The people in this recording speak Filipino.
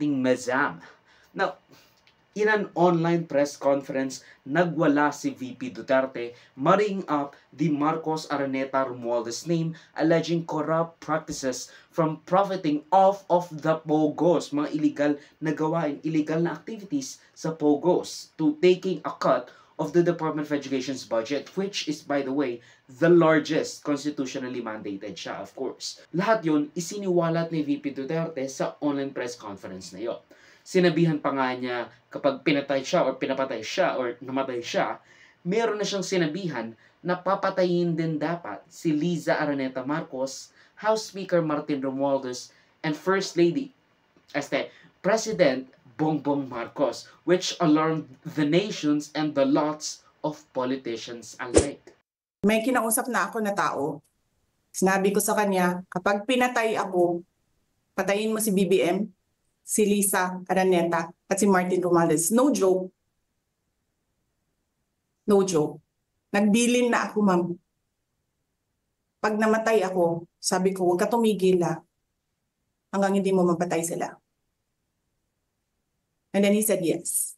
acting Mezam. Now, in an online press conference, nagwala si VP Duterte, muddying up the Marcos Araneta Romualdez name, alleging corrupt practices from profiting off of the POGOs, mga illegal na gawain, illegal na activities sa POGOs, to taking a cut of the Department of Education's budget, which is, by the way, the largest constitutionally mandated siya, of course. Lahat yun, isiniwalat ni VP Duterte sa online press conference na yun. Sinabihan pa nga niya kapag pinatay siya or pinapatay siya or namatay siya, meron na siyang sinabihan na papatayin din dapat si Liza Araneta Marcos, House Speaker Martin Romualdez, and First Lady President Bongbong Marcos, which alarmed the nations and the lots of politicians alike. May kinausap na ako na tao. Sinabi ko sa kanya, kapag pinatay ako, patayin mo si BBM, si Liza Araneta, at si Martin Romualdez. No joke. No joke. Nagbilin na ako, ma'am. Pag namatay ako, sabi ko, huwag ka tumigil hanggang hindi mo mapatay sila. And then he said yes.